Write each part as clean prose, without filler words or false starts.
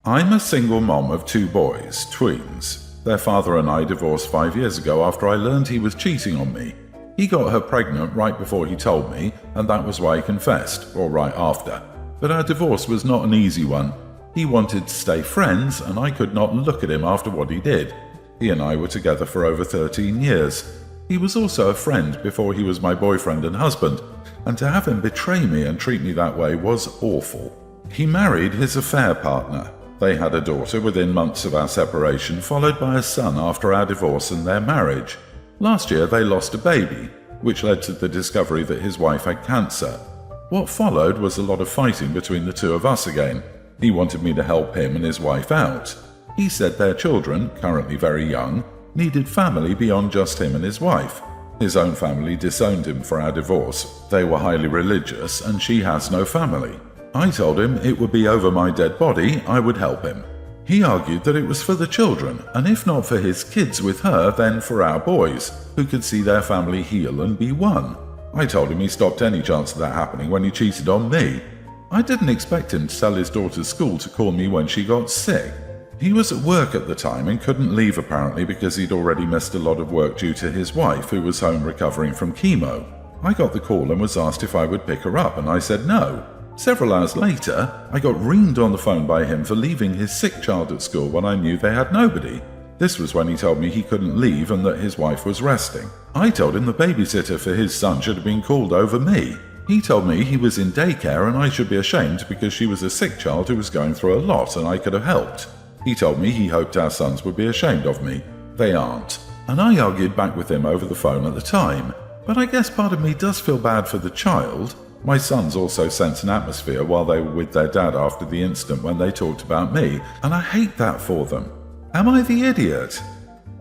I'm a single mom of 2 boys, twins. Their father and I divorced 5 years ago after I learned he was cheating on me. He got her pregnant right before he told me, and that was why he confessed, or right after. But our divorce was not an easy one. He wanted to stay friends, and I could not look at him after what he did. He and I were together for over 13 years. He was also a friend before he was my boyfriend and husband, and to have him betray me and treat me that way was awful. He married his affair partner. They had a daughter within months of our separation, followed by a son after our divorce and their marriage. Last year they lost a baby, which led to the discovery that his wife had cancer. What followed was a lot of fighting between the 2 of us again. He wanted me to help him and his wife out. He said their children, currently very young, needed family beyond just him and his wife. His own family disowned him for our divorce. They were highly religious and she has no family. I told him it would be over my dead body, I would help him. He argued that it was for the children, and if not for his kids with her, then for our boys, who could see their family heal and be one. I told him he stopped any chance of that happening when he cheated on me. I didn't expect him to tell his daughter's school to call me when she got sick. He was at work at the time and couldn't leave apparently because he'd already missed a lot of work due to his wife, who was home recovering from chemo. I got the call and was asked if I would pick her up, and I said no. Several hours later, I got reamed on the phone by him for leaving his sick child at school when I knew they had nobody. This was when he told me he couldn't leave and that his wife was resting. I told him the babysitter for his son should have been called over me. He told me he was in daycare and I should be ashamed because she was a sick child who was going through a lot and I could have helped. He told me he hoped our sons would be ashamed of me. They aren't. And I argued back with him over the phone at the time. But I guess part of me does feel bad for the child. My sons also sensed an atmosphere while they were with their dad after the incident when they talked about me, and I hate that for them. Am I the idiot?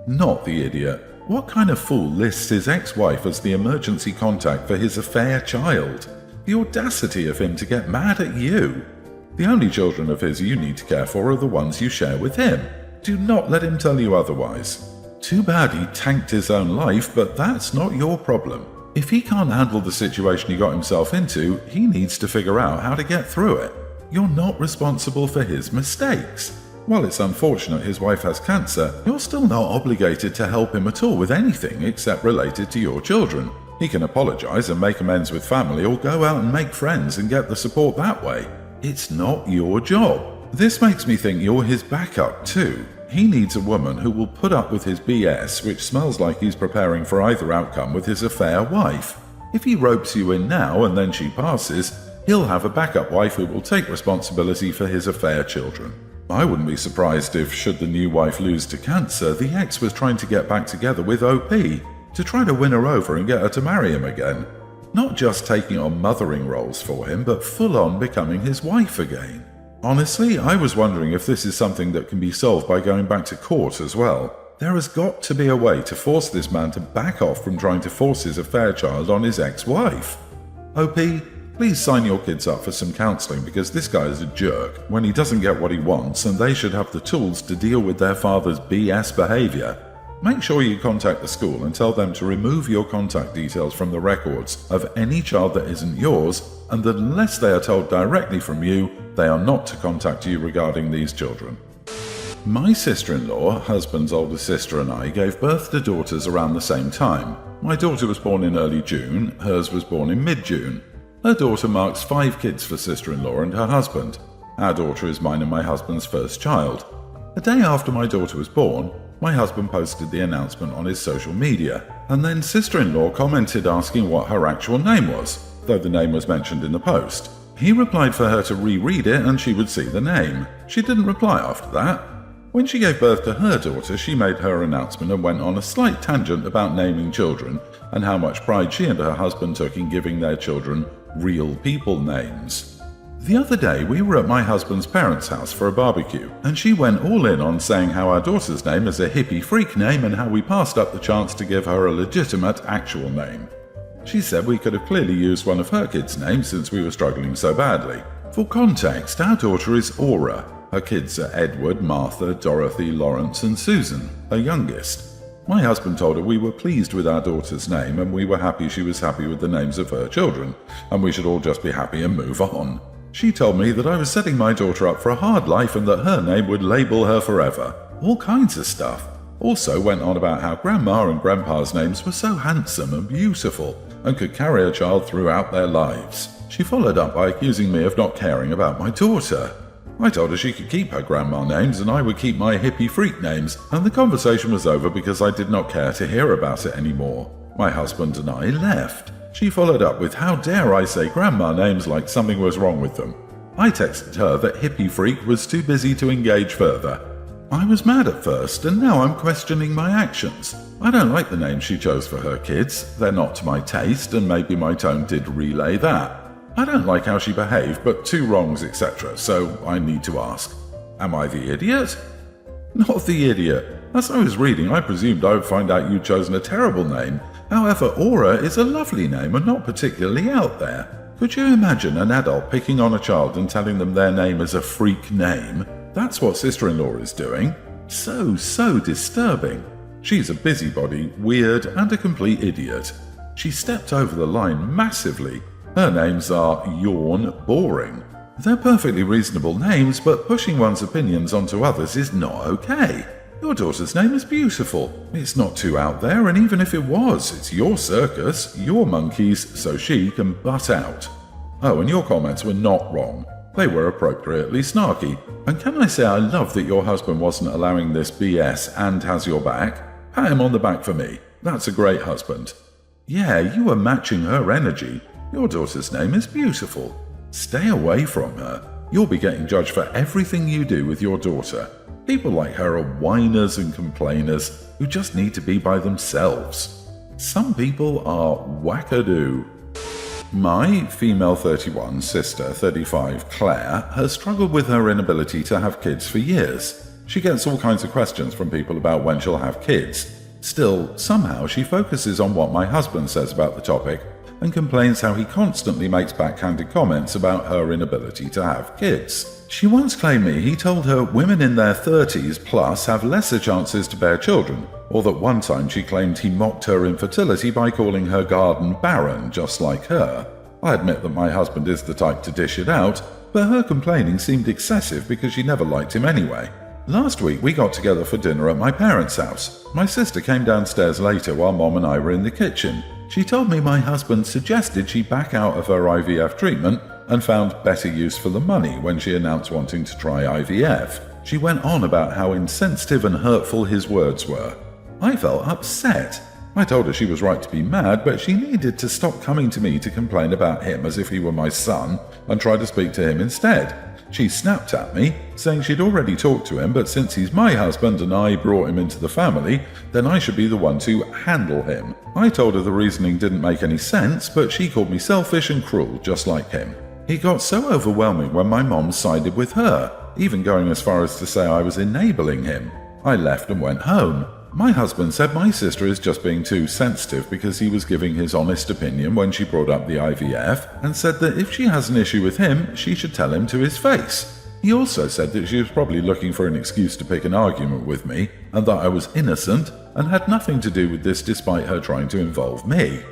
Not the idiot. What kind of fool lists his ex-wife as the emergency contact for his affair child? The audacity of him to get mad at you. The only children of his you need to care for are the ones you share with him. Do not let him tell you otherwise. Too bad he tanked his own life, but that's not your problem. If he can't handle the situation he got himself into, he needs to figure out how to get through it. You're not responsible for his mistakes. While it's unfortunate his wife has cancer, you're still not obligated to help him at all with anything except related to your children. He can apologize and make amends with family or go out and make friends and get the support that way. It's not your job. This makes me think you're his backup too. He needs a woman who will put up with his BS, which smells like he's preparing for either outcome with his affair wife. If he ropes you in now and then she passes, he'll have a backup wife who will take responsibility for his affair children. I wouldn't be surprised if, should the new wife lose to cancer, the ex was trying to get back together with OP to try to win her over and get her to marry him again. Not just taking on mothering roles for him, but full on becoming his wife again. Honestly, I was wondering if this is something that can be solved by going back to court as well. There has got to be a way to force this man to back off from trying to force his affair child on his ex-wife. OP, please sign your kids up for some counselling because this guy is a jerk when he doesn't get what he wants, and they should have the tools to deal with their father's BS behaviour. Make sure you contact the school and tell them to remove your contact details from the records of any child that isn't yours, and that unless they are told directly from you, they are not to contact you regarding these children. My sister-in-law, husband's older sister, and I gave birth to daughters around the same time. My daughter was born in early June, hers was born in mid-June. Her daughter marks 5 kids for sister-in-law and her husband. Our daughter is mine and my husband's first child. A day after my daughter was born, my husband posted the announcement on his social media, and then sister-in-law commented asking what her actual name was, though the name was mentioned in the post. He replied for her to reread it and she would see the name. She didn't reply after that. When she gave birth to her daughter, she made her announcement and went on a slight tangent about naming children and how much pride she and her husband took in giving their children real people names. The other day we were at my husband's parents' house for a barbecue, and she went all in on saying how our daughter's name is a hippie freak name and how we passed up the chance to give her a legitimate actual name. She said we could have clearly used one of her kids' names since we were struggling so badly. For context, our daughter is Aura. Her kids are Edward, Martha, Dorothy, Lawrence and Susan, her youngest. My husband told her we were pleased with our daughter's name and we were happy she was happy with the names of her children, and we should all just be happy and move on. She told me that I was setting my daughter up for a hard life and that her name would label her forever. All kinds of stuff. Also went on about how Grandma and Grandpa's names were so handsome and beautiful and could carry a child throughout their lives. She followed up by accusing me of not caring about my daughter. I told her she could keep her grandma names and I would keep my hippie freak names, and the conversation was over because I did not care to hear about it anymore. My husband and I left. She followed up with how dare I say grandma names like something was wrong with them. I texted her that hippie freak was too busy to engage further. I was mad at first and now I'm questioning my actions. I don't like the names she chose for her kids. They're not to my taste and maybe my tone did relay that. I don't like how she behaved, but two wrongs, etc., so I need to ask. Am I the idiot? Not the idiot. As I was reading, I presumed I would find out you'd chosen a terrible name. However, Aura is a lovely name and not particularly out there. Could you imagine an adult picking on a child and telling them their name is a freak name? That's what sister-in-law is doing. So disturbing. She's a busybody, weird, and a complete idiot. She stepped over the line massively. Her names are Yawn, Boring. They're perfectly reasonable names, but pushing one's opinions onto others is not okay. Your daughter's name is beautiful. It's not too out there, and even if it was, it's your circus, your monkeys, so she can butt out. Oh, and your comments were not wrong. They were appropriately snarky. And can I say I love that your husband wasn't allowing this BS and has your back? Pat him on the back for me. That's a great husband. Yeah, you were matching her energy. Your daughter's name is beautiful. Stay away from her. You'll be getting judged for everything you do with your daughter. People like her are whiners and complainers who just need to be by themselves. Some people are wackadoo. My female 31 sister 35 Claire has struggled with her inability to have kids for years. She gets all kinds of questions from people about when she'll have kids. Still, somehow she focuses on what my husband says about the topic and complains how he constantly makes backhanded comments about her inability to have kids. She once claimed me he told her women in their 30s plus have lesser chances to bear children, or that one time she claimed he mocked her infertility by calling her garden barren just like her. I admit that my husband is the type to dish it out, but her complaining seemed excessive because she never liked him anyway. Last week we got together for dinner at my parents' house. My sister came downstairs later while Mom and I were in the kitchen. She told me my husband suggested she back out of her IVF treatment and found better use for the money when she announced wanting to try IVF. She went on about how insensitive and hurtful his words were. I felt upset. I told her she was right to be mad, but she needed to stop coming to me to complain about him as if he were my son and try to speak to him instead. She snapped at me, saying she'd already talked to him, but since he's my husband and I brought him into the family, then I should be the one to handle him. I told her the reasoning didn't make any sense, but she called me selfish and cruel, just like him. It got so overwhelming when my mom sided with her, even going as far as to say I was enabling him. I left and went home. My husband said my sister is just being too sensitive because he was giving his honest opinion when she brought up the IVF, and said that if she has an issue with him, she should tell him to his face. He also said that she was probably looking for an excuse to pick an argument with me, and that I was innocent and had nothing to do with this despite her trying to involve me.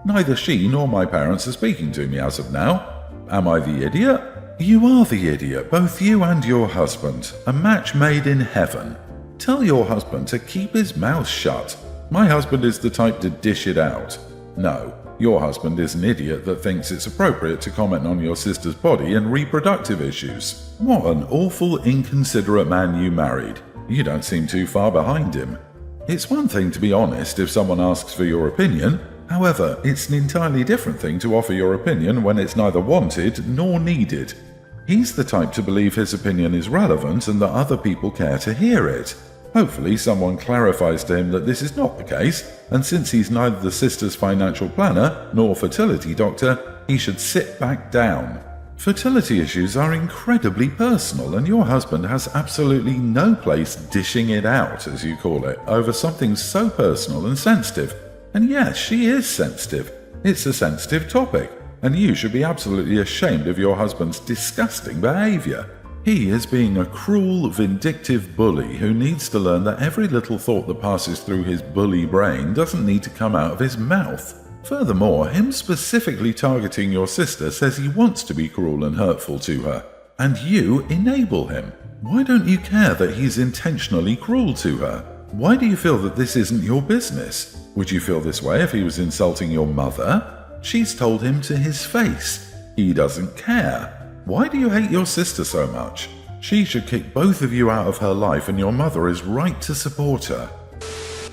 Neither she nor my parents are speaking to me as of now. Am I the idiot? You are the idiot, both you and your husband. A match made in heaven. Tell your husband to keep his mouth shut. My husband is the type to dish it out. No, your husband is an idiot that thinks it's appropriate to comment on your sister's body and reproductive issues. What an awful, inconsiderate man you married. You don't seem too far behind him. It's one thing to be honest if someone asks for your opinion. However, it's an entirely different thing to offer your opinion when it's neither wanted nor needed. He's the type to believe his opinion is relevant and that other people care to hear it. Hopefully someone clarifies to him that this is not the case, and since he's neither the sister's financial planner nor fertility doctor, he should sit back down. Fertility issues are incredibly personal, and your husband has absolutely no place dishing it out, as you call it, over something so personal and sensitive. And yes, she is sensitive. It's a sensitive topic, and you should be absolutely ashamed of your husband's disgusting behavior. He is being a cruel, vindictive bully who needs to learn that every little thought that passes through his bully brain doesn't need to come out of his mouth. Furthermore, him specifically targeting your sister says he wants to be cruel and hurtful to her, and you enable him. Why don't you care that he's intentionally cruel to her? Why do you feel that this isn't your business? Would you feel this way if he was insulting your mother? She's told him to his face. He doesn't care. Why do you hate your sister so much? She should kick both of you out of her life, and your mother is right to support her.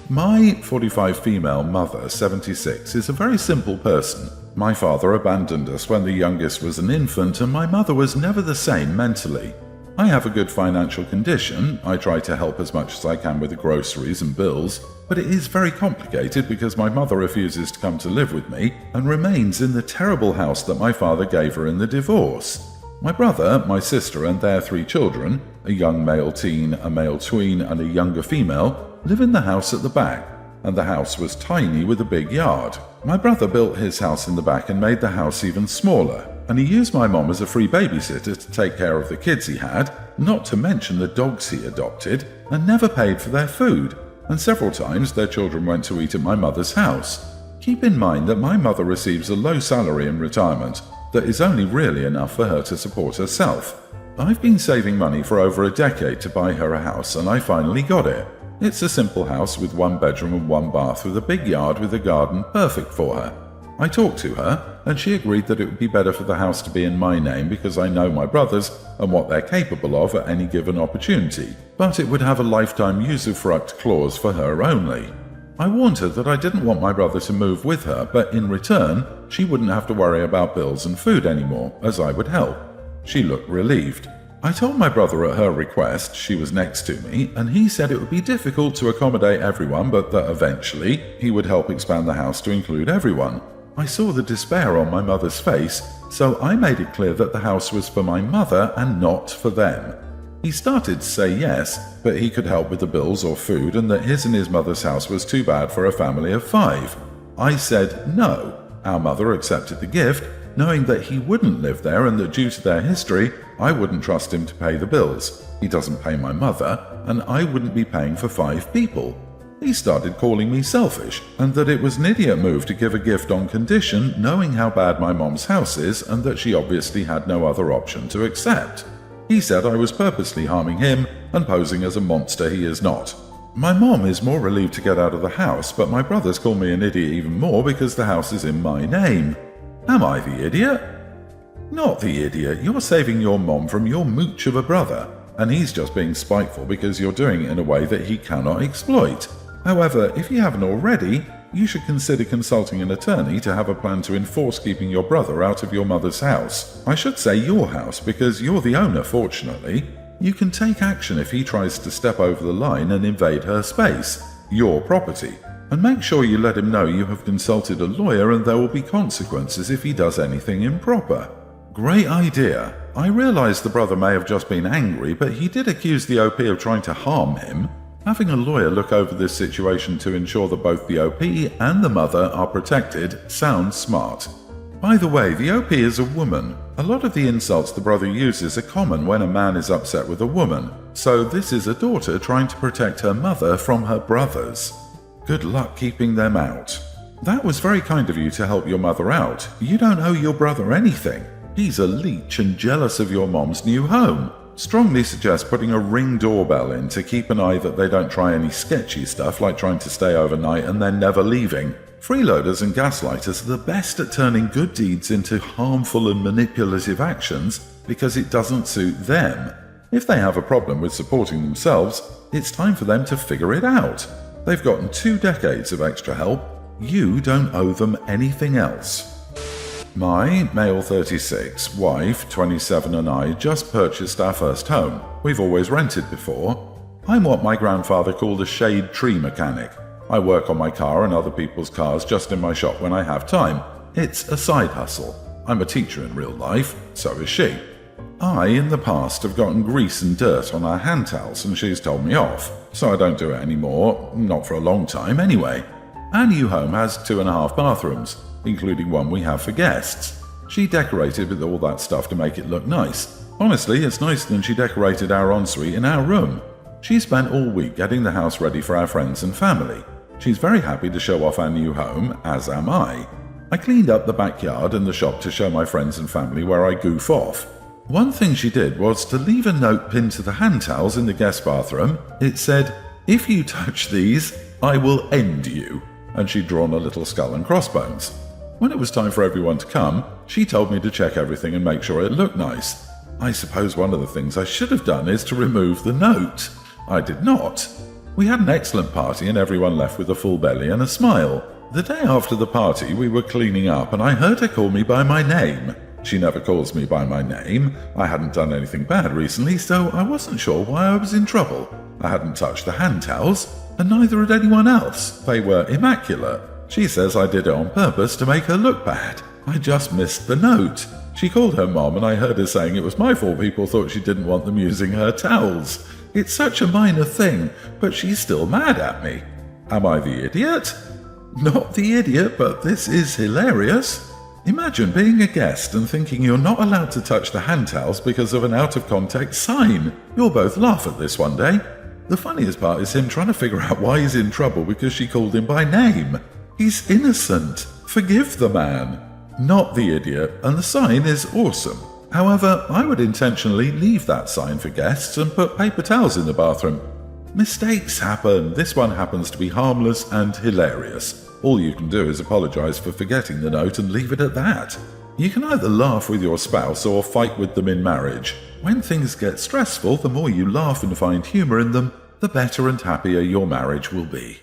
My 45 female mother, 76, is a very simple person. My father abandoned us when the youngest was an infant, and my mother was never the same mentally. I have a good financial condition. I try to help as much as I can with the groceries and bills, but it is very complicated because my mother refuses to come to live with me and remains in the terrible house that my father gave her in the divorce. My brother, my sister, and their 3 children, a young male teen, a male tween, and a younger female, live in the house at the back, and the house was tiny with a big yard. My brother built his house in the back and made the house even smaller, and he used my mom as a free babysitter to take care of the kids he had, not to mention the dogs he adopted, and never paid for their food, and several times their children went to eat at my mother's house. Keep in mind that my mother receives a low salary in retirement that is only really enough for her to support herself. I've been saving money for over a decade to buy her a house, and I finally got it. It's a simple house with 1 bedroom and 1 bath with a big yard with a garden, perfect for her. I talked to her, and she agreed that it would be better for the house to be in my name because I know my brothers and what they're capable of at any given opportunity, but it would have a lifetime usufruct clause for her only. I warned her that I didn't want my brother to move with her, but in return, she wouldn't have to worry about bills and food anymore, as I would help. She looked relieved. I told my brother at her request, she was next to me, and he said it would be difficult to accommodate everyone, but that eventually he would help expand the house to include everyone. I saw the despair on my mother's face, so I made it clear that the house was for my mother and not for them. He started to say yes, but he could help with the bills or food, and that his and his mother's house was too bad for a family of 5. I said no. Our mother accepted the gift, knowing that he wouldn't live there and that due to their history, I wouldn't trust him to pay the bills. He doesn't pay my mother, and I wouldn't be paying for 5 people. He started calling me selfish, and that it was an idiot move to give a gift on condition, knowing how bad my mom's house is and that she obviously had no other option to accept. He said I was purposely harming him and posing as a monster he is not. My mom is more relieved to get out of the house, but my brothers call me an idiot even more because the house is in my name. Am I the idiot? Not the idiot. You're saving your mom from your mooch of a brother, and he's just being spiteful because you're doing it in a way that he cannot exploit. However, if you haven't already, you should consider consulting an attorney to have a plan to enforce keeping your brother out of your mother's house. I should say your house because you're the owner, fortunately. You can take action if he tries to step over the line and invade her space, your property, and make sure you let him know you have consulted a lawyer and there will be consequences if he does anything improper. Great idea. I realize the brother may have just been angry, but he did accuse the OP of trying to harm him. Having a lawyer look over this situation to ensure that both the OP and the mother are protected sounds smart. By the way, the OP is a woman. A lot of the insults the brother uses are common when a man is upset with a woman, so this is a daughter trying to protect her mother from her brothers. Good luck keeping them out. That was very kind of you to help your mother out. You don't owe your brother anything. He's a leech and jealous of your mom's new home. Strongly suggest putting a Ring doorbell in to keep an eye that they don't try any sketchy stuff like trying to stay overnight and then never leaving. Freeloaders and gaslighters are the best at turning good deeds into harmful and manipulative actions because it doesn't suit them. If they have a problem with supporting themselves, it's time for them to figure it out. They've gotten 2 decades of extra help. You don't owe them anything else. My male 36, wife 27 and I just purchased our first home. We've always rented before. I'm what my grandfather called a shade tree mechanic. I work on my car and other people's cars just in my shop when I have time. It's a side hustle. I'm a teacher in real life, so is she. I, in the past, have gotten grease and dirt on our hand towels and she's told me off, so I don't do it anymore, not for a long time anyway. Our new home has 2.5 bathrooms, including one we have for guests. She decorated with all that stuff to make it look nice. Honestly, it's nicer than she decorated our ensuite in our room. She spent all week getting the house ready for our friends and family. She's very happy to show off our new home, as am I. I cleaned up the backyard and the shop to show my friends and family where I goof off. One thing she did was to leave a note pinned to the hand towels in the guest bathroom. It said, "If you touch these, I will end you," and she'd drawn a little skull and crossbones. When it was time for everyone to come, she told me to check everything and make sure it looked nice. I suppose one of the things I should have done is to remove the note. I did not. We had an excellent party and everyone left with a full belly and a smile. The day after the party, we were cleaning up and I heard her call me by my name. She never calls me by my name. I hadn't done anything bad recently, so I wasn't sure why I was in trouble. I hadn't touched the hand towels, and neither had anyone else. They were immaculate. She says I did it on purpose to make her look bad. I just missed the note. She called her mom and I heard her saying it was my fault people thought she didn't want them using her towels. It's such a minor thing, but she's still mad at me. Am I the idiot? Not the idiot, but this is hilarious. Imagine being a guest and thinking you're not allowed to touch the hand towels because of an out-of-context sign. You'll both laugh at this one day. The funniest part is him trying to figure out why he's in trouble because she called him by name. He's innocent. Forgive the man. Not the idiot, and the sign is awesome. However, I would intentionally leave that sign for guests and put paper towels in the bathroom. Mistakes happen. This one happens to be harmless and hilarious. All you can do is apologize for forgetting the note and leave it at that. You can either laugh with your spouse or fight with them in marriage. When things get stressful, the more you laugh and find humor in them, the better and happier your marriage will be.